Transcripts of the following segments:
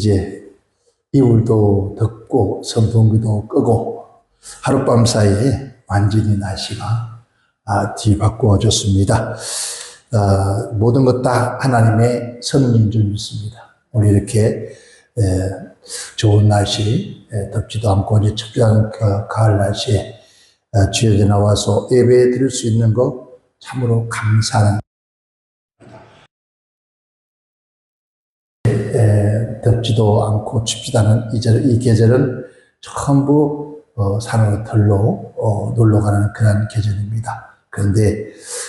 이제 이불도 덮고 선풍기도 끄고 하룻밤 사이에 완전히 날씨가 뒤바꿔졌습니다. 모든 것 다 하나님의 섭리인 줄 믿습니다. 오늘 이렇게 좋은 날씨, 덥지도 않고 이제 춥지 않은 가을 날씨에 주일에 나와서 예배 드릴 수 있는 것 참으로 감사하는. 덥지도 않고 춥지도 않은 이 계절은 전부 산으로 털로 놀러 가는 그런 계절입니다. 그런데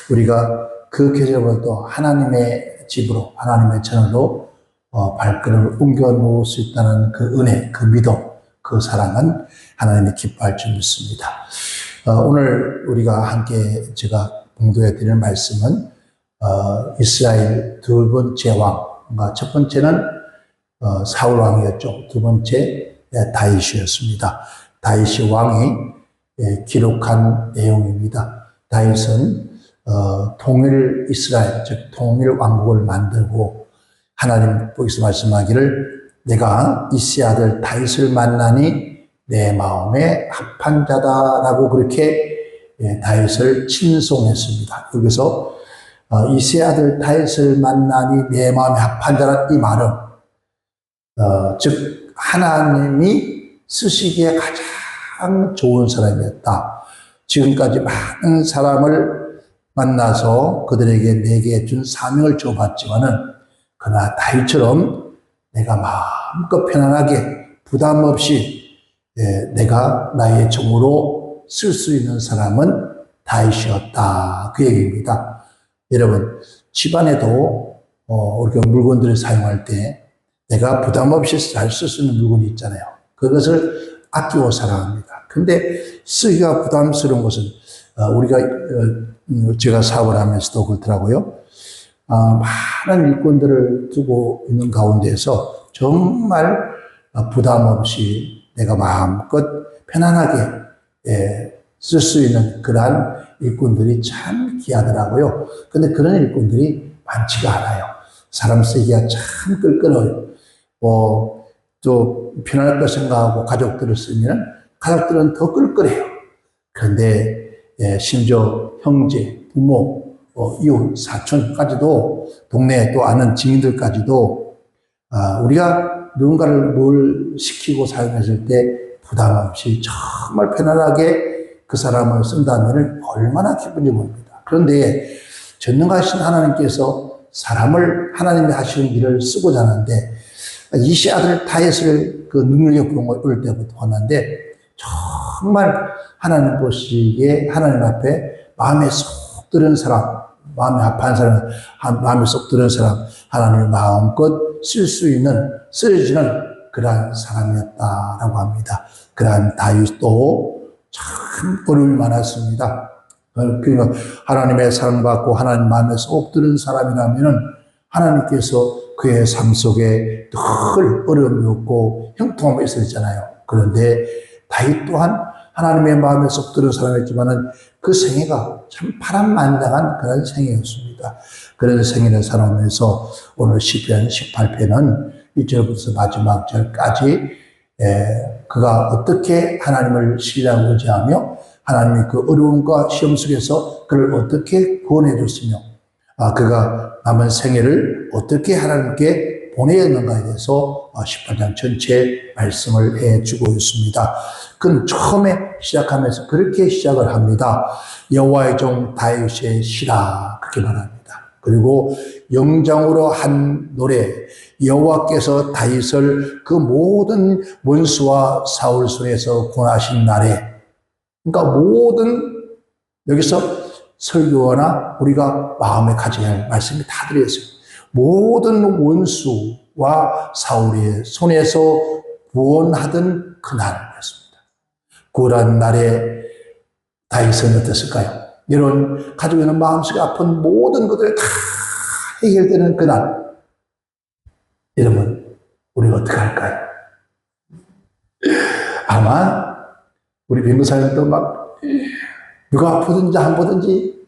우리가 그 계절보다도 하나님의 집으로, 하나님의 전으로 발걸음을 옮겨 놓을 수 있다는 그 은혜, 그 믿음, 그 사랑은 하나님이 기뻐할 줄 믿습니다. 오늘 우리가 함께 제가 봉독해 드릴 말씀은 이스라엘 두 번째 왕, 첫 번째는 사울 왕이었죠. 두 번째 다윗이었습니다. 다윗 왕이 기록한 내용입니다. 다윗은 통일 이스라엘, 즉 통일 왕국을 만들고 하나님께서 말씀하기를 내가 이새의 아들 다윗을 만나니 내 마음에 합한 자다라고 그렇게 다윗을 칭송했습니다. 여기서 이새의 아들 다윗을 만나니 내 마음에 합한 자라는 이 말은 즉 하나님이 쓰시기에 가장 좋은 사람이었다. 지금까지 많은 사람을 만나서 그들에게 내게 준 사명을 줘봤지만은 그러나 다윗처럼 내가 마음껏 편안하게 부담 없이 내가 나의 종으로 쓸 수 있는 사람은 다윗이었다. 그 얘기입니다. 여러분, 집안에도 우리가 물건들을 사용할 때 내가 부담 없이 잘 쓸 수 있는 물건이 있잖아요. 그것을 아끼고 사랑합니다. 근데 쓰기가 부담스러운 것은 우리가 제가 사업을 하면서도 그렇더라고요. 많은 일꾼들을 두고 있는 가운데서 정말 부담 없이 내가 마음껏 편안하게 쓸 수 있는 그러한 일꾼들이 참 귀하더라고요. 근데 그런 일꾼들이 많지가 않아요. 사람 쓰기가 참 끈끈해요. 또 편안할 거 생각하고 가족들을 쓰면 가족들은 더 끈끈해요. 그런데 심지어 형제, 부모, 이웃, 사촌까지도 동네에 또 아는 지인들까지도 우리가 누군가를 뭘 시키고 사용했을 때 부담 없이 정말 편안하게 그 사람을 쓴다면 얼마나 기쁜지 모릅니다. 그런데 전능하신 하나님께서 사람을 하나님이 하시는 일을 쓰고자 하는데 이새 아들 다윗을 그 능력의 부름을 때부터 왔는데 정말 하나님 보시기에 하나님 앞에 마음에 쏙 드는 사람, 마음에 합한 사람, 마음에 쏙 드는 사람, 하나님을 마음껏 쓸 수 있는, 쓰여지는 그러한 사람이었다라고 합니다. 그러한 다윗도 참 어려움이 많았습니다. 그러니까 하나님의 사랑받고 하나님 마음에 쏙 드는 사람이라면 하나님께서 그의 삶 속에 늘 어려움이 없고 형통함이 있었잖아요. 그런데 다윗 또한 하나님의 마음에 쏙 드는 사람이었지만은 그 생애가 참 파란만장한 그런 생애였습니다. 그런 생애를 살아오면서 오늘 시편 18편은 1절부터 마지막 절까지 그가 어떻게 하나님을 신뢰하고 의지하며 하나님의 그 어려움과 시험 속에서 그를 어떻게 구원해 줬으며 그가 남은 생애를 어떻게 하나님께 보내야 하는가에 대해서 18장 전체 말씀을 해주고 있습니다. 그는 처음에 시작하면서 그렇게 시작을 합니다. 여호와의 종 다윗의 시라 그렇게 말합니다. 그리고 영장으로 한 노래, 여호와께서 다윗을 그 모든 원수와 사울 손에서 구원하신 날에, 그러니까 모든 여기서 설교나 우리가 마음에 가져야 할 말씀이 다 들어있어요. 모든 원수와 사울의 손에서 구원하던 그날이었습니다. 구원한 날에 다윗은 어땠을까요? 이런 가지고 있는 마음속에 아픈 모든 것들이 다 해결되는 그날. 여러분, 우리가 어떻게 할까요? 아마 우리 변호사님도 막 누가 아프든지 안 보든지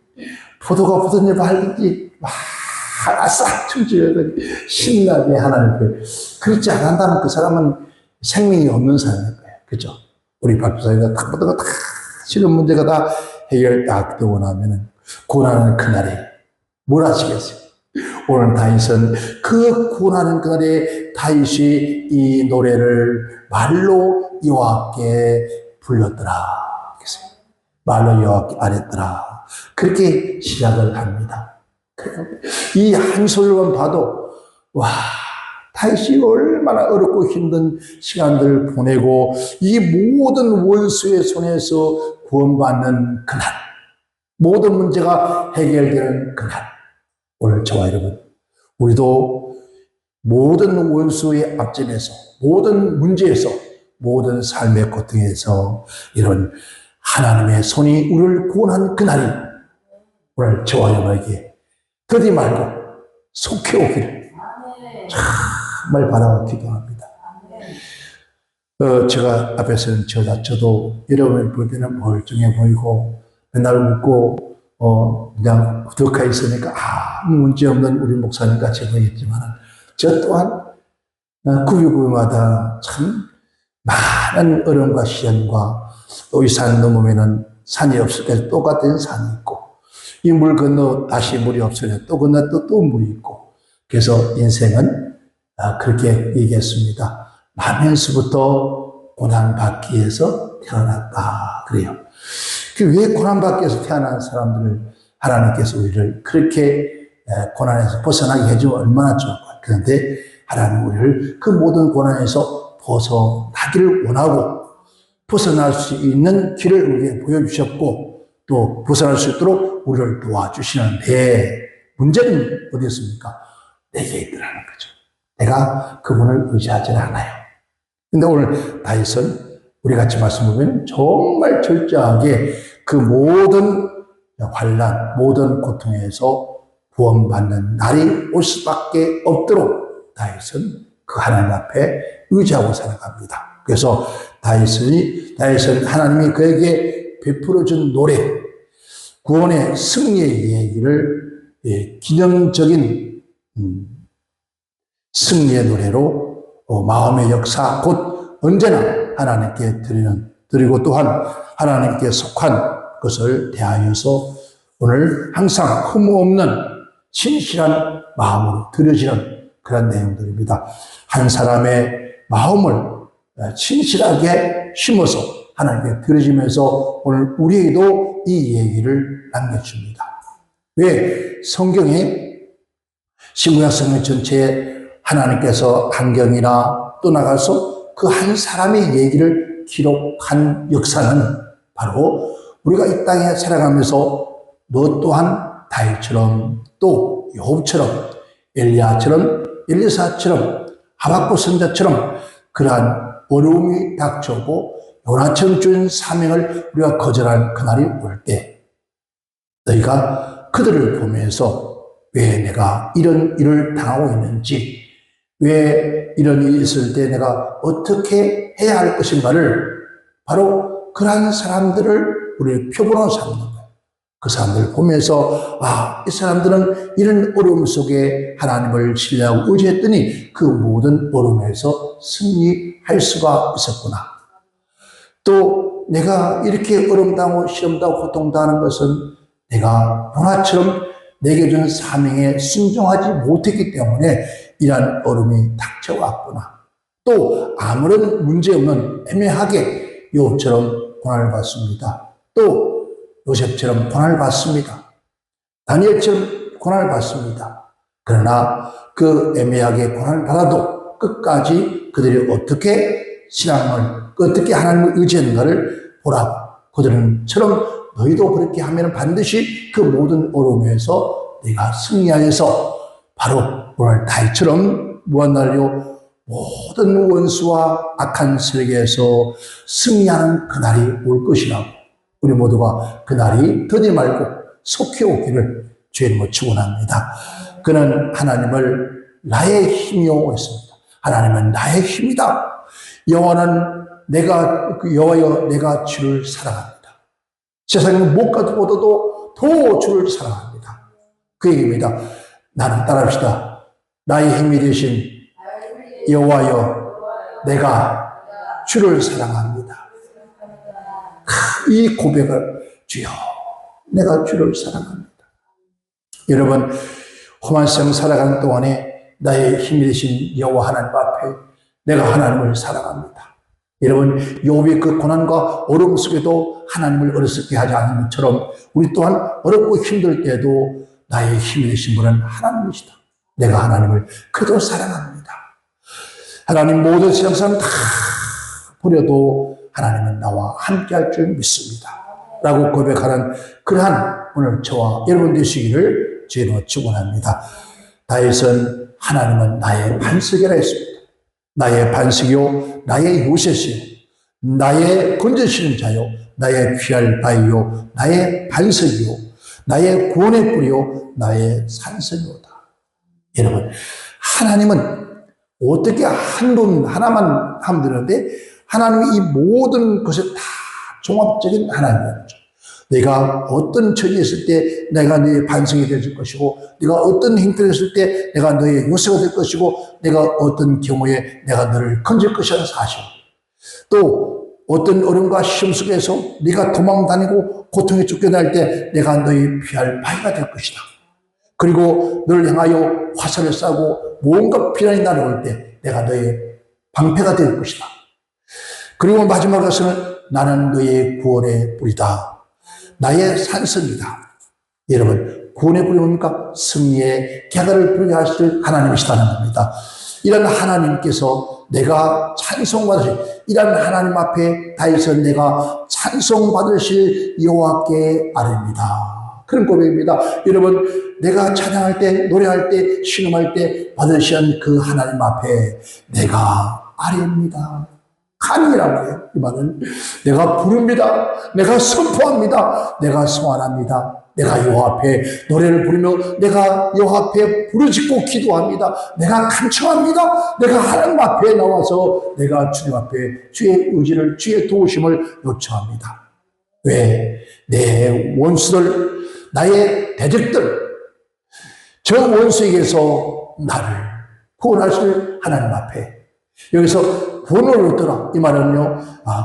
포도가 아프든지 말든지 막 아싸 춤추면서 신나게 하나님을 그렇지 않는다면 그 사람은 생명이 없는 사람일 거예요. 그죠? 우리 박주사님가 딱 보다가 다 실은 문제가 다 해결 딱 되고 나면은 고난하는 그날에 뭘 하시겠어요? 오늘 다윗은 그 고난하는 그날에 다윗이 이 노래를 말로 여호와께 불렀더라. 말로 여호와께 아뢰더라. 그렇게 시작을 합니다. 이 한 소절만 봐도 와, 다윗이 얼마나 어렵고 힘든 시간들을 보내고 이 모든 원수의 손에서 구원받는 그날, 모든 문제가 해결되는 그날, 오늘 저와 여러분, 우리도 모든 원수의 앞전에서, 모든 문제에서, 모든 삶의 고통에서 이런 하나님의 손이 우리를 구원한 그날이 오늘 저와 여러분에게 더디 말고 속해 오기를 정말 바라고 기도합니다. 제가 앞에서는 저도 여러분을 볼 때는 멀쩡해 보이고 맨날 웃고 그냥 후덕하 있으니까 아무 문제 없는 우리 목사님 같이 보이겠지만 저 또한 구비구비마다 참 많은 어려움과 시련과 또 이 산 넘으면은 산이 없을 때 똑같은 산이 있고 이 물 건너 다시 물이 없으면 또 건너 또 물이 있고 그래서 인생은 그렇게 얘기했습니다. 나면서부터 고난받기 위해서 태어났다 그래요. 왜 고난받기 위해서 태어난 사람들을 하나님께서 우리를 그렇게 고난에서 벗어나게 해주면 얼마나 좋을까요? 그런데 하나님 우리를 그 모든 고난에서 벗어나기를 원하고 벗어날 수 있는 길을 우리에게 보여주셨고 또 벗어날 수 있도록 우리를 도와주시는데 문제는 어디 있습니까? 내게 있더라는 거죠. 내가 그분을 의지하지 않아요. 근데 오늘 다윗은 우리 같이 말씀 보면 정말 철저하게 그 모든 환난, 모든 고통에서 구원받는 날이 올 수밖에 없도록 다윗은 그 하나님 앞에 의지하고 살아갑니다. 그래서 다윗은 하나님이 그에게 베풀어준 노래, 구원의 승리의 얘기를 기념적인 승리의 노래로 마음의 역사 곧 언제나 하나님께 드리고 또한 하나님께 속한 것을 대하여서 오늘 항상 흠없는 진실한 마음으로 드려지는 그런 내용들입니다. 한 사람의 마음을 진실하게 심어서 하나님께 드려지면서 오늘 우리에게도 이 얘기를 남겨줍니다. 왜 성경에 신구약 성경 전체에 하나님께서 환경이나 떠나가서 그 한 사람의 얘기를 기록한 역사는 바로 우리가 이 땅에 살아가면서 너 또한 다윗처럼 또 욥처럼 엘리야처럼 엘리사처럼 하박국 선지자처럼 그러한 어려움이 닥쳐오고 요나처럼 준 사명을 우리가 거절한 그날이 올 때 너희가 그들을 보면서 왜 내가 이런 일을 당하고 있는지 왜 이런 일이 있을 때 내가 어떻게 해야 할 것인가를 바로 그러한 사람들을 우리의 표본으로 삼는 거예요. 그 사람들을 보면서 이 사람들은 이런 어려움 속에 하나님을 신뢰하고 의지했더니 그 모든 어려움에서 승리할 수가 있었구나. 또 내가 이렇게 어려움당하고 시험당하고 고통당하는 것은 내가 요나처럼 내게 준 사명에 순종하지 못했기 때문에 이러한 어려움이 닥쳐왔구나. 또 아무런 문제없는 애매하게 욥처럼 고난을 받습니다. 또 요셉처럼 고난을 받습니다. 다니엘처럼 고난을 받습니다. 그러나 그 애매하게 고난을 받아도 끝까지 그들이 어떻게 신앙을 어떻게 하나님을 의지했는가를 보라고 그들은처럼 너희도 그렇게 하면 반드시 그 모든 어려움에서 내가 승리하여서 바로 오늘 다윗처럼 무한날요 모든 원수와 악한 세력에서 승리하는 그날이 올 것이라고 우리 모두가 그날이 더디 말고 속히 오기를 주님으로 축원합니다. 그는 하나님을 나의 힘이요 했습니다. 하나님은 나의 힘이다. 여호와는 여호와여 내가 주를 사랑합니다. 세상에 무엇과보다도 더 주를 사랑합니다. 그 얘기입니다. 나는 따라합시다. 나의 힘이 되신 여호와여, 내가 주를 사랑합니다. 이 고백을, 주여, 내가 주를 사랑합니다. 여러분, 험한 세상 살아가는 동안에 나의 힘이 되신 여호와 하나님 앞에 내가 하나님을 사랑합니다. 여러분, 욥이 그 고난과 어려움 속에도 하나님을 어리석게 하지 않는 것처럼 우리 또한 어렵고 힘들 때에도 나의 힘이 되신 분은 하나님이시다. 내가 하나님을 그도 사랑합니다. 하나님 모든 세상 사람 다 버려도 하나님은 나와 함께 할 줄 믿습니다. 라고 고백하는 그러한 오늘 저와 여러분 되시기를 주의로 축원합니다. 다윗은 하나님은 나의 반석이라 했습니다. 나의 반석이요, 나의 요새시요, 나의 건져시는 자요, 나의 피할 바위요, 나의 반석이요, 나의 구원의 뿌리요, 나의 산성이로다. 여러분, 하나님은 어떻게 한 분 하나만 하면 되는데 하나님이 이 모든 것을 다 종합적인 하나님이죠. 내가 어떤 처지에 있을 때 내가 너의 반성이 될 것이고, 내가 어떤 형편에 있을 때 내가 너의 요새가 될 것이고, 내가 어떤 경우에 내가 너를 건질 것이라는 사실, 또 어떤 어려움과 시험 속에서 네가 도망다니고 고통에 쫓겨날 때 내가 너의 피할 바위가 될 것이다. 그리고 너를 향하여 화살을 쏴고 뭔가 비난이 날아올 때 내가 너의 방패가 될 것이다. 그리고 마지막에서는 나는 너의 구원의 뿌리다. 나의 산성이다. 여러분, 구원의 뿌리 뭡니까? 승리의 객을 부르게 하실 하나님이시다는 겁니다. 이런 하나님께서 내가 찬송받으실, 이런 하나님 앞에 다윗은 내가 찬송받으실 여호와께 아뢰입니다. 그런 고백입니다. 여러분, 내가 찬양할 때, 노래할 때, 신음할 때 받으시는 그 하나님 앞에 내가 아뢰입니다. 간이라고 해요. 이 말은 내가 부릅니다. 내가 선포합니다. 내가 소환합니다. 내가 여호와 앞에 노래를 부르며 내가 여호와 앞에 부르짖고 기도합니다. 내가 간청합니다. 내가 하나님 앞에 나와서 내가 주님 앞에 주의 의지를, 주의 도우심을 요청합니다. 왜? 내 원수들, 나의 대적들, 저 원수에게서 나를 구원하실 하나님 앞에, 여기서 구원을 얻더라. 이 말은요,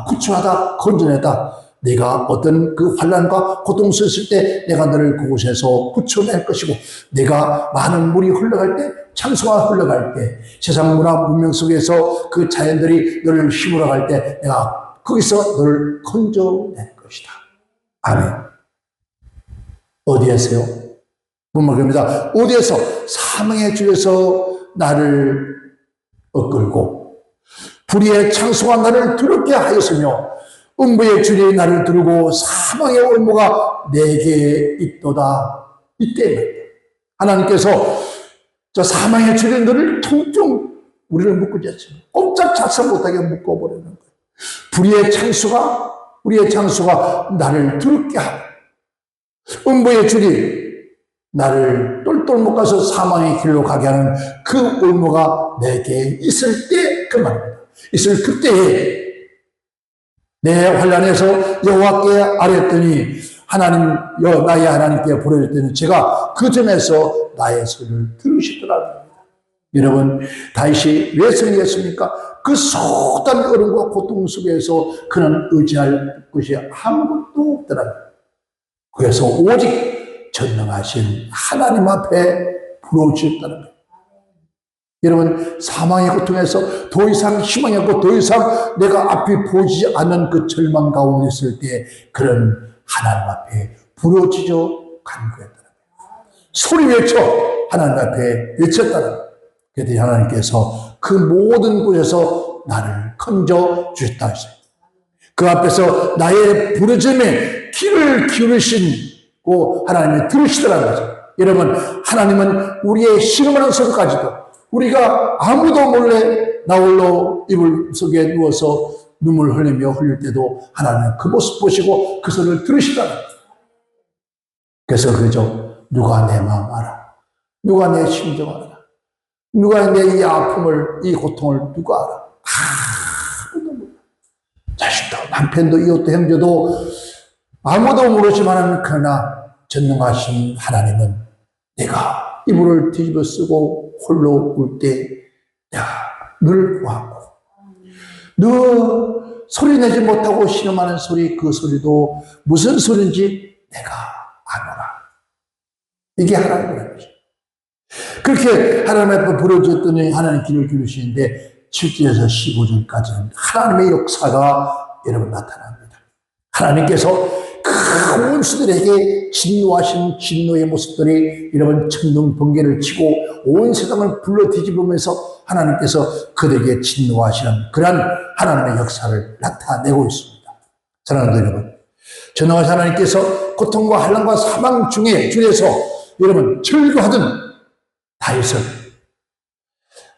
구출하다, 건져내다. 내가 어떤 그 환난과 고통 속에 있을 때 내가 너를 그곳에서 구출할 것이고, 내가 많은 물이 흘러갈 때, 창수가 흘러갈 때, 세상 문화 문명 속에서 그 자연들이 너를 힘으로 갈 때 내가 거기서 너를 건져낼 것이다. 아멘. 어디에서요? 문막입니다. 어디에서? 사망의 줄에서 나를 이끌고 불의의 창수가 나를 두렵게 하였으며 음부의 줄이 나를 두르고 사망의 올무가 내게 있도다. 이때 하나님께서 저 사망의 줄이 너를 퉁퉁 우리를 묶어졌죠. 꼼짝 작사 못하게 묶어버리는 거예요. 우리의 창수가 나를 두렵게 하고 음부의 줄이 나를 똘똘 묶어서 사망의 길로 가게 하는 그 올무가 내게 있을 때 그 말입니다. 있을 그때에 내 환난에서 여호와께 아뢰었더니 하나님, 나의 하나님께 부르짖더니 제가 그 점에서 나의 소리를 들으시더라고요. 여러분, 다윗이 왜 승리했습니까? 그 쏟아진 어려움과 고통 속에서 그는 의지할 것이 아무것도 없더라고요. 그래서 오직 전능하신 하나님 앞에 부르짖었다는 거예요. 여러분, 사망의 고통에서 더 이상 희망이 없고 더 이상 내가 앞이 보이지 않는 그 절망 가운데 있을 때 그런 하나님 앞에 부르짖어 간구했다는 거예요. 소리 외쳐 하나님 앞에 외쳤다는 거예요. 그랬더니 하나님께서 그 모든 곳에서 나를 건져 주셨다 했어요. 그 앞에서 나의 부르짖음에 귀를 기울이시고 하나님이 들으시더라는 거죠. 여러분, 하나님은 우리의 신음하는 소리까지도 우리가 아무도 몰래 나홀로 이불 속에 누워서 눈물 흘리며 흘릴 때도 하나님은 그 모습 보시고 그 소리를 들으시다는 거예요. 그래서 그죠. 누가 내 마음 알아? 누가 내 심정 알아? 누가 내 이 아픔을, 이 고통을 누가 알아? 아무도 몰라. 자식도, 남편도, 이웃도, 형제도 아무도 모르지만 그러나 전능하신 하나님은 내가 이불을 뒤집어 쓰고 홀로 울 때 내가 늘 보았고, 너 소리 내지 못하고 신음하는 소리, 그 소리도 무슨 소리인지 내가 아노라. 이게 하나님이라는 거죠. 그렇게 하나님 앞에 부르짖었더니 하나님 귀를 기울이시는데 7절에서 15절까지는 하나님의 역사가 여러분 나타납니다. 하나님께서 그 원수들에게 진노하신 진노의 모습들이 여러분 천둥 번개를 치고 온 세상을 불러 뒤집으면서 하나님께서 그들에게 진노하시는 그런 하나님의 역사를 나타내고 있습니다. 사랑하는 여러분, 전능하신 하나님께서 고통과 환난과 사망 중에서 여러분 즐거워하던 다윗을,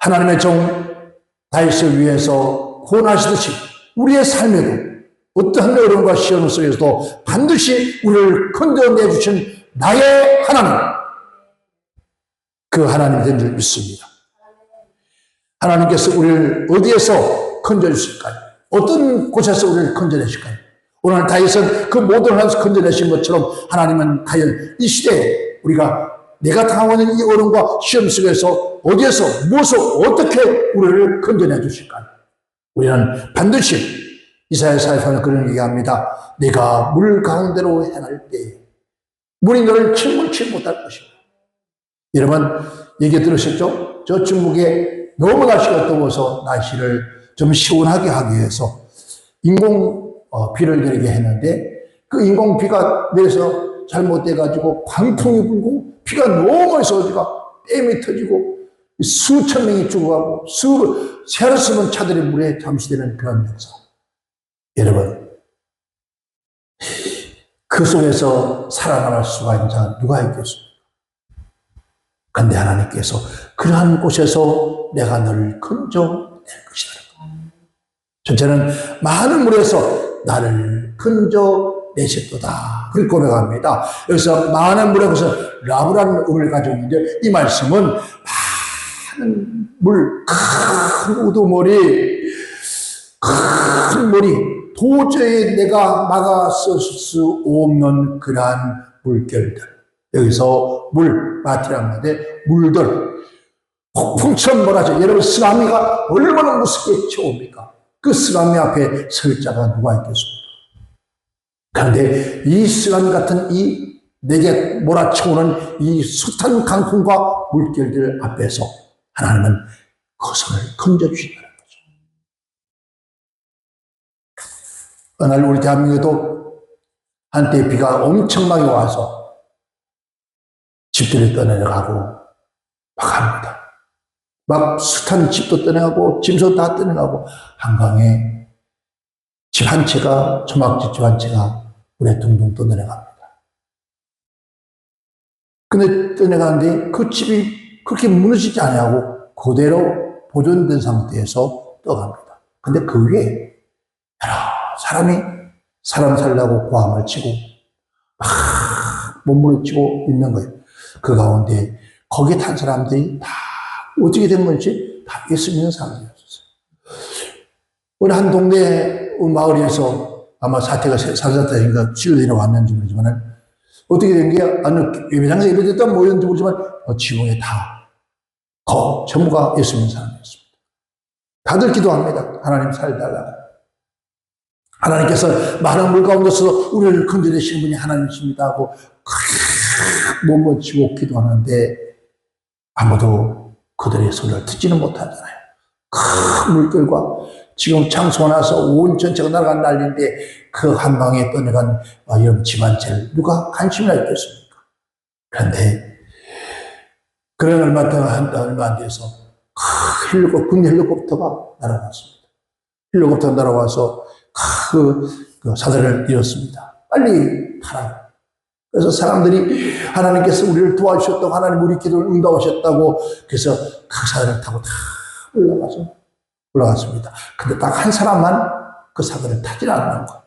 하나님의 종 다윗을 위해서 구원하시듯이 우리의 삶에도 어떠한 어려움과 시험 속에서도 반드시 우리를 건져내주신 나의 하나님, 그 하나님이 된 줄 믿습니다. 하나님께서 우리를 어디에서 건져주실까요? 어떤 곳에서 우리를 건져내실까요? 오늘 다윗은 그 모든 것을 건져내신 것처럼 하나님은 과연 이 시대에 우리가 내가 당하고 있는 이 어려움과 시험 속에서 어디에서 무엇을 어떻게 우리를 건져내 주실까요? 우리는 반드시 이사야 44는 그런 얘기합니다. 내가 물 가운데로 행할 때 물이 너를 침몰치 못할 것이다. 여러분 얘기 들으셨죠? 저 중국에 너무 날씨가 더워서 날씨를 좀 시원하게 하기 위해서 인공 비를 내리게 했는데 그 인공 비가 내려서 잘못돼가지고 광풍이 불고 비가 너무 많이 쏟아지고 댐이 터지고 수천 명이 죽어가고 새로 쓰는 차들이 물에 잠수되는 그런 역사. 여러분, 그 속에서 살아남을 수가 있는 자가 누가 있겠습니까? 그런데 하나님께서 그러한 곳에서 내가 너를 건져낼 것이다. 전체는 많은 물에서 나를 건져내셨도다. 그렇게 고백합니다. 여기서 많은 물에서 라브라는 의미를 가지고 있는데 이 말씀은 많은 물, 큰 우두머리, 큰 물이 도저히 내가 막아설 수 없는 그러한 물결들. 여기서 물, 마티라는 건데 물들, 폭풍처럼 몰아쳐. 여러분 쓰나미가 얼마나 무섭게 쳐옵니까? 그 쓰나미 앞에 설 자가 누가 있겠습니까? 그런데 이 쓰나미 같은 이 내게 몰아쳐오는 이 숱한 강풍과 물결들 앞에서 하나님은 그것을 건져주신다는 거죠. 어느 날 우리 대한민국에도 한때 비가 엄청나게 와서 집들이 떠내려가고 막 합니다. 막 숱한 집도 떠내가고 짐도 다 떠내가고 한강에 집 한 채가, 초막집 집 한 채가 물에 둥둥 떠내려갑니다. 근데 떠내가는데 그 집이 그렇게 무너지지 않냐고 그대로 보존된 상태에서 떠갑니다. 근데 그 위에 여러 사람이 사람 살려고 고함을 치고 막 몸부림치고 있는 거예요. 그 가운데 거기에 탄 사람들이 다 어떻게 된 건지 다 예수 믿는 사람들이었어요. 어느 한 동네 마을에서 아마 사태가 산사태인가 치료 내려왔는지 모르지만 어떻게 된 게 어느 예배장에서 예배됐다 모였는지 모르지만 지붕에 다 전부가 예수 믿는 사람이었습니다. 다들 기도합니다. 하나님 살달라고. 하나님께서 많은 물 가운데서 우리를 건져내시는 분이 하나님이십니다 하고 몸을 치고 기도하는데 아무도 그들의 소리를 듣지는 못하잖아요. 큰 물결과 지금 창수가 나서 온 전체가 날아간 난리인데 그 한 방에 떠내간 이런 집 한 채를 누가 관심이나 있겠습니까? 그런데 그런 얼마 안 돼서 군 헬리콥터가 날아왔습니다. 헬리콥터가 날아와서 그 사다리를 띄웠습니다. 빨리 타라. 그래서 사람들이 하나님께서 우리를 도와주셨다고, 하나님 우리 기도를 응답하셨다고, 그래서 그 사다리를 타고 다 올라갔습니다. 근데 딱 한 사람만 그 사다리를 타질 않는 거예요.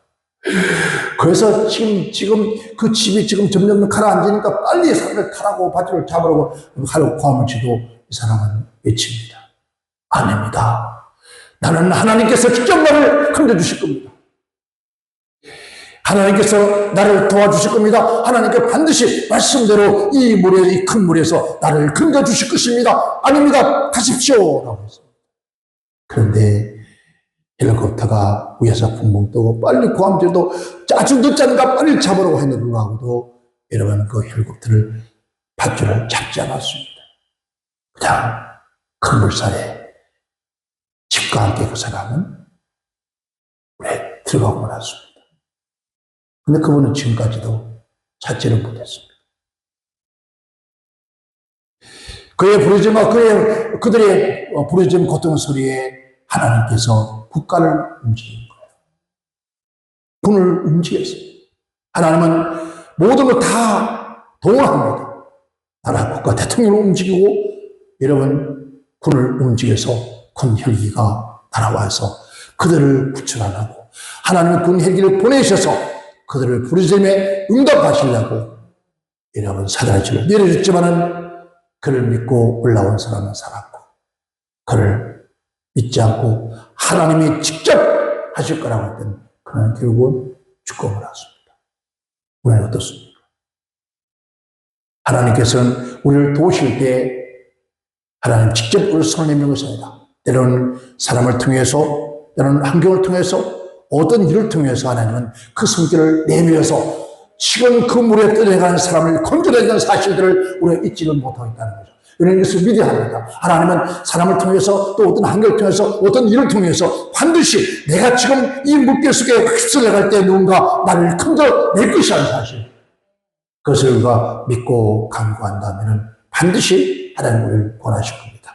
그래서 지금 그 집이 지금 점점 가라앉으니까 빨리 사다리를 타라고 바지를 잡으라고 하려고 고함을 치도 이 사람은 외칩니다. 아닙니다. 나는 하나님께서 직접 나를 건져주실 겁니다. 하나님께서 나를 도와주실 겁니다. 하나님께 반드시 말씀대로 이 물에, 이 큰 물에서 나를 건져주실 것입니다. 아닙니다. 가십시오. 라고 했습니다. 그런데 헬리콥터가 위에서 붕붕 뜨고 빨리 구함대도 아주 늦지 않은가 빨리 잡으려고 했는데 불구하고도 여러분 그 헬리콥터를 밧줄을 잡지 않았습니다. 그냥 큰 물살에 집과 함께 그 사람은 물에 들어가고 말았습니다. 근데 그분은 지금까지도 찾지를 못했습니다. 그의 부르짖음, 그들의 부르짖음 고통 소리에 하나님께서 국가를 움직인 거예요. 군을 움직였어요. 하나님은 모든 걸 다 동원합니다. 나라 국가 대통령을 움직이고 여러분 군을 움직여서 군 헬기가 날아와서 그들을 구출하라고 하나님의 군 헬기를 보내셔서 그들을 부르짖음에 응답하시려고 여러분 사다리줄을 내려줬지만은 그를 믿고 올라온 사람은 살았고 그를 믿지 않고 하나님이 직접 하실 거라고 했던 그는 결국은 죽고 말았습니다. 우리는 어떻습니까? 하나님께서는 우리를 도우실 때 하나님 직접 우리를 손을 내미는 것이 아니라 때로는 사람을 통해서 때로는 환경을 통해서 어떤 일을 통해서 하나님은 그 손길을 내밀어서 지금 그 물에 떠내가는 사람을 건져내는 사실들을 우리가 잊지를 못하고 있다는 거죠. 우리는 이것을 믿어야 합니다. 하나님은 사람을 통해서 또 어떤 환경을 통해서 어떤 일을 통해서 반드시 내가 지금 이 물길 속에 휩쓸려갈 때 누군가 나를 건져낼 것이라는 사실 그것을 우리가 믿고 간구한다면 반드시 하나님 우리를 권하실 겁니다.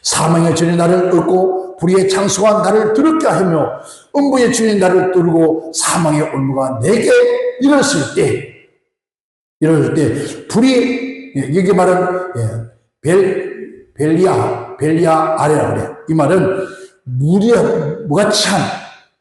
사망의 전이 나를 얻고 불의의 장수가 나를 두렵게 하며 음부의 주인이 나를 뚫고 사망의 올무가 내게 이르렀을 때 불이 여기 말은 벨리아 아래라 그래요. 이 말은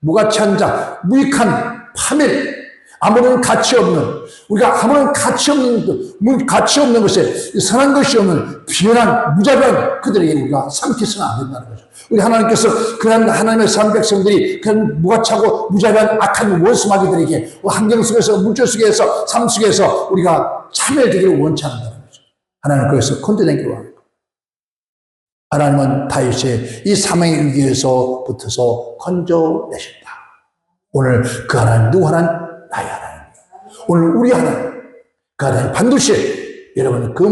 무가치한 자, 무익한 파멸, 아무런 가치 없는 우리가 아무런 가치 없는 것에 선한 것이 없는 비열한 무자비한 그들에게 우리가 삼키서는 안 된다는 거죠. 우리 하나님께서 그런 하나님의 산 백성들이 그런 무가치하고 무자비한 악한 원수마귀들에게 환경 속에서 물질 속에서 삶 속에서 우리가 참여되기를 원치 않는다는 거죠. 하나님은 그래서 건져내기로 합니다. 하나님은 다윗의 이 사망의 위기에서 붙어서 건져내신다. 오늘 그 하나님 누구 하나님? 나의 하나님입니다. 오늘 우리 하나님 그 하나님 반드시 여러분 그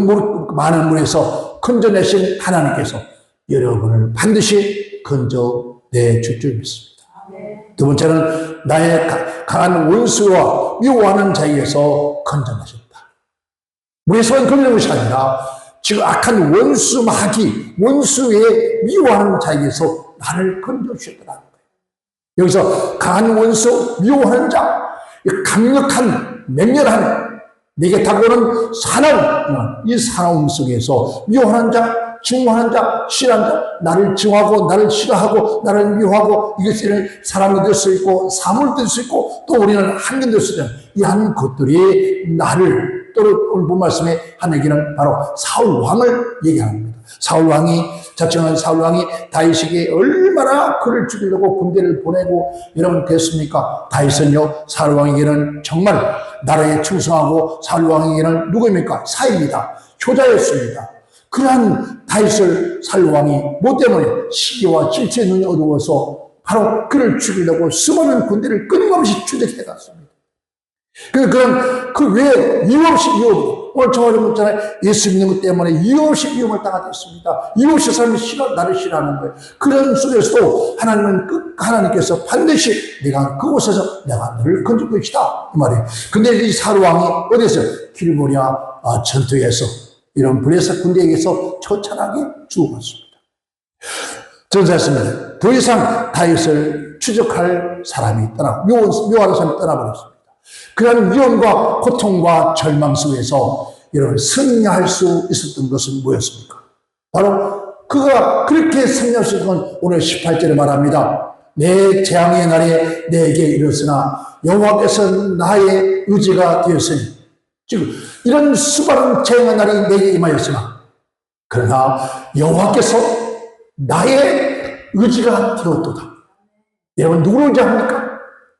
많은 물에서 건져내신 하나님께서 여러분을 반드시 건져내 줄 믿습니다. 두 번째는 나의 강한 원수와 미워하는 자에게서 건져내셨다. 물에서만 건져낸 것이 아니라 지금 악한 원수 마귀, 원수의 미워하는 자에게서 나를 건져주셨다는 거예요. 여기서 강한 원수, 미워하는 자, 강력한, 맹렬한, 내게 다가오는 사나움, 이 사나움 속에서 미워하는 자, 증오하는 자, 싫어하는 자, 나를 증오하고, 나를 싫어하고, 나를 미워하고, 이것을 사람이 될 수 있고, 사물이 될 수 있고, 또 우리는 한견 될 수 있는 이러한 것들이 나를 또 오늘 본 말씀에 한 얘기는 바로 사울 왕을 얘기합니다. 사울 왕이 자청한 사울 왕이 다윗에게 얼마나 그를 죽이려고 군대를 보내고 여러분 됐습니까? 다윗은요 사울 왕에게는 정말 나라에 충성하고 사울 왕에게는 누구입니까? 사입니다. 효자였습니다. 그러한 다윗을 사울 왕이 뭐 때문에 시기와 질투의 눈이 어두워서 바로 그를 죽이려고 수많은 군대를 끊임없이 추적해 갔습니다. 그 외에 이유 없이 위험, 오늘 정화를 묻잖아요. 예수 믿는 것 때문에 이유 없이 위험을 당하게 됐습니다. 이유 없이 사람이 나를 싫어하는 거예요. 그런 속에서도 하나님께서 반드시 내가 그곳에서 내가 너를 건질 것이다. 이 말이에요. 근데 이 사울왕이 어디서? 길보냐 전투에서 이런 블레셋 군대에게서 처참하게 죽어갔습니다. 전사했습니다. 더 이상 다윗을 추적할 사람이 묘하는 사람이 떠나버렸습니다. 그런 위험과 고통과 절망 속에서 여러분 승리할 수 있었던 것은 뭐였습니까? 바로 그가 그렇게 승리할 수 있는 건 오늘 18절에 말합니다. 내 재앙의 날에 내게 이르렀으나 여호와께서 나의 의지가 되었으니 지금 이런 수많은 재앙의 날이 내게 임하였으나 그러나 여호와께서 나의 의지가 되었도다. 여러분 누구를 의지합니까?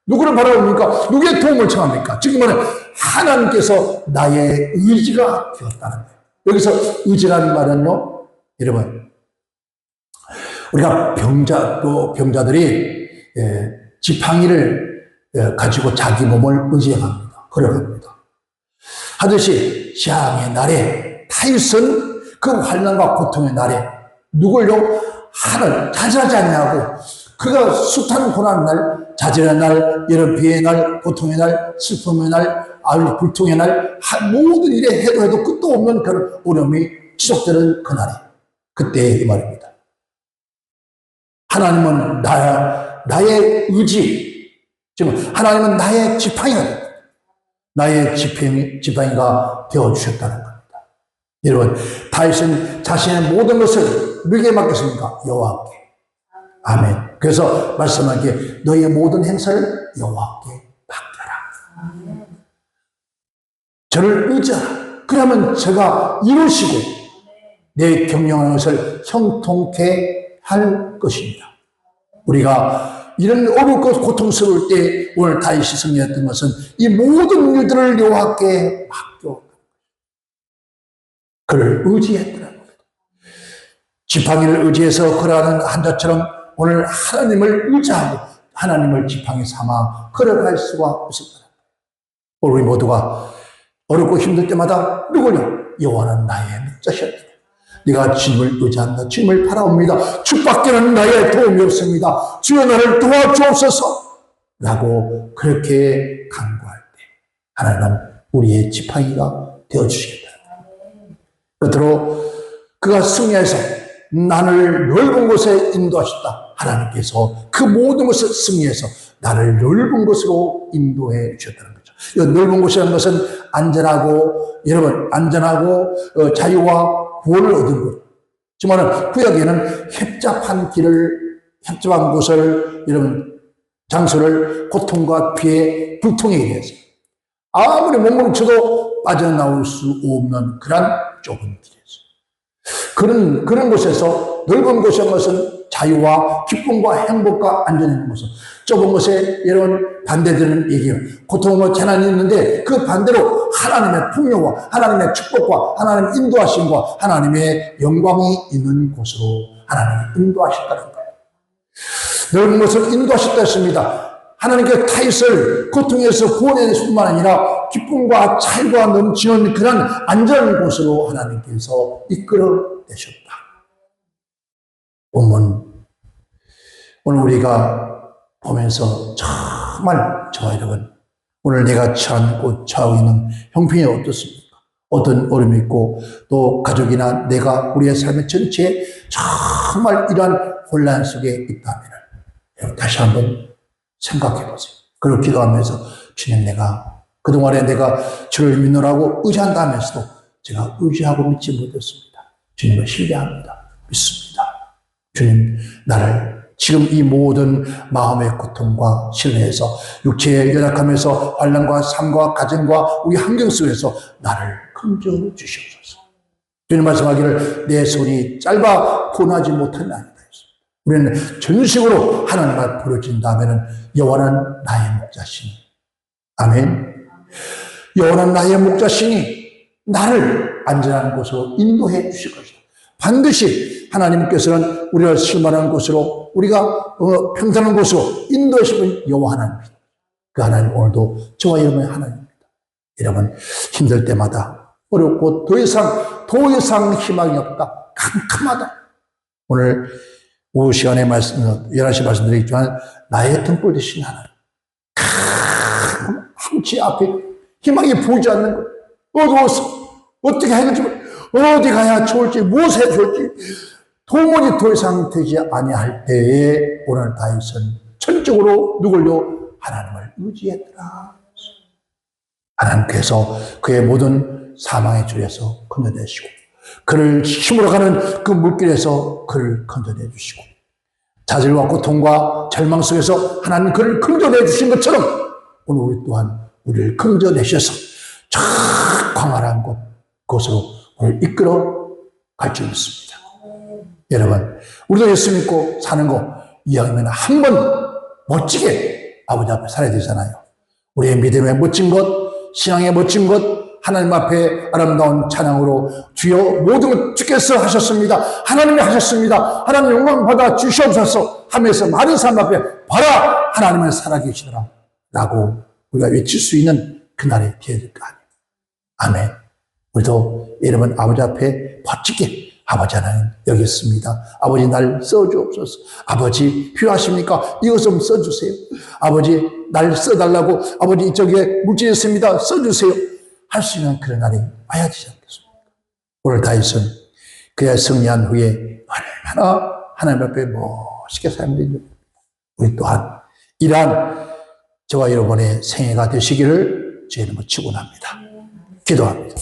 누구를 바라봅니까? 누구의 도움을 청합니까? 지금은 하나님께서 나의 의지가 되었다는 거예요. 여기서 의지라는 말은요, 여러분, 우리가 병자들이 지팡이를 가지고 자기 몸을 의지합니다. 걸어갑니다. 하듯이 재앙의 날에 타이슨 그 환난과 고통의 날에 누굴요? 하늘 자제하지 않냐고 그가 숱한 고난의 날, 자질의 날, 여름 비의 날, 고통의 날, 슬픔의 날, 불통의 날, 모든 일에 해도 끝도 없는 그런 어려움이 지속되는 그날에 그때 이 말입니다. 하나님은 나의 의지, 지금 하나님은 나의 지팡이가 됩니다. 나의 지팡이가 되어주셨다는 겁니다. 여러분, 다윗은 자신의 모든 것을 누구에게 맡겼습니까? 여호와께. 아멘. 그래서 말씀하기에 너희의 모든 행사를 여호와께 맡겨라. 저를 의지하라. 그러면 제가 이루시고 내 경영하는 것을 형통케 할 것입니다. 우리가 이런 어렵고 고통스러울 때 오늘 다윗이 승리했던 것은 이 모든 일들을 여호와께 맡겨 그를 의지했더라고요. 지팡이를 의지해서 걸어가는 한자처럼 오늘 하나님을 의지하고 하나님을 지팡이 삼아 걸어갈 수가 있었다. 우리 모두가 어렵고 힘들 때마다 누구냐? 여호와는 나의 목자시옵니다. 네가 주님을 의지한다. 주님을 바라옵니다. 주밖에는 나의 도움이 없습니다. 주여 나를 도와주옵소서 라고 그렇게 간구할 때 하나님은 우리의 지팡이가 되어주시겠다. 끝으로 그가 승리해서 나를 넓은 곳에 인도하셨다. 하나님께서 그 모든 것을 승리해서 나를 넓은 곳으로 인도해 주셨다는 거죠. 이 넓은 곳이라는 것은 안전하고, 여러분, 안전하고 자유와 구원을 얻은 것. 지만은 구약에는 협잡한 곳을, 여러분, 장소를 고통과 피해, 불통에 의해서 아무리 몸부림쳐도 빠져나올 수 없는 그런 좁은 길이었어요. 그런 곳에서 넓은 곳이라는 것은 자유와 기쁨과 행복과 안전이 있는 곳은 좁은 곳에 이런 반대되는 얘기예요. 고통과 재난이 있는데 그 반대로 하나님의 풍요와 하나님의 축복과 하나님의 인도하심과 하나님의 영광이 있는 곳으로 하나님이 인도하셨다는 거예요. 넓은 곳을 인도하셨다 했습니다. 하나님께서 타잇을 고통에서 구원해낼 뿐만 아니라 기쁨과 자유가 넘치는 그런 안전한 곳으로 하나님께서 이끌어내셨다. 오늘 우리가 보면서 정말 저와 여러분, 오늘 내가 처하고 있는 형편이 어떻습니까? 어떤 어려움이 있고 또 가족이나 내가 우리의 삶의 전체에 정말 이러한 혼란 속에 있다면 다시 한번 생각해 보세요. 그리고 기도하면서 주님, 내가 그동안에 내가 주를 믿노라고 의지한다면서도 제가 의지하고 믿지 못했습니다. 주님을 신뢰합니다. 믿습니다. 주님, 나를 지금 이 모든 마음의 고통과 실내에서 육체의 연약함에서 환난과 삶과 가정과 우리 환경 속에서 나를 건져 주시옵소서. 주님 말씀하기를 내 손이 짧아 구원하지 못한다. 우리는 전식으로 하나님 앞에 부르짖는다면 여호와는 나의 목자시니, 아멘. 여호와는 나의 목자시니 나를 안전한 곳으로 인도해 주실 것이다. 반드시 하나님께서는 우리가 실만한 곳으로, 우리가 평탄한 곳으로 인도해 주시는 여호와 하나님입니다. 그 하나님 오늘도 저와 여러분의 하나님입니다. 여러분 힘들 때마다 어렵고 더 이상 희망이 없다, 캄캄하다. 오늘 오후 시간에 11시 말씀드리겠지만 나의 등불 되신 하나님, 한치 앞에 희망이 보이지 않는 것, 어두워서 어떻게 해야 될지, 어디 가야 좋을지, 무엇을 해야 좋을지 도무지 더 이상 되지 아니할 때에 오늘 다윗은 전적으로 누굴요? 하나님을 의지했더라. 하나님께서 그의 모든 사망의 줄에서 건져내시고 그를 힘으로 가는 그 물길에서 그를 건져내 주시고 자질과 고통과 절망 속에서 하나님 그를 건져내 주신 것처럼 오늘 우리 또한 우리를 건져내셔서 저 광활한 곳으로 오늘 이끌어 갈 줄 믿습니다. 여러분, 우리도 예수 믿고 사는 거 이왕이면 한번 멋지게 아버지 앞에 살아야 되잖아요. 우리의 믿음의 멋진 것, 신앙의 멋진 것, 하나님 앞에 아름다운 찬양으로 주여 모든 것 주께서 하셨습니다. 하나님이 하셨습니다. 하나님 영광 받아 주시옵소서 하면서 많은 사람 앞에 봐라! 하나님은 살아계시더라. 라고 우리가 외칠 수 있는 그날이 되어야 될 거 아니에요. 아멘. 우리도 여러분 아버지 앞에 멋지게 아버지 하나님 여기 있습니다. 아버지 날 써주옵소서. 아버지 필요하십니까? 이것 좀 써주세요. 아버지 날 써달라고 아버지 이쪽에 물질 있습니다. 써주세요. 할 수 있는 그런 날이 와야 되지 않겠습니까? 오늘 다윗은 그의 승리한 후에 얼마나 하나님 앞에 멋있게 살면 우리 또한 이러한 저와 여러분의 생애가 되시기를 주의 이름으로 축원합니다. 기도합니다.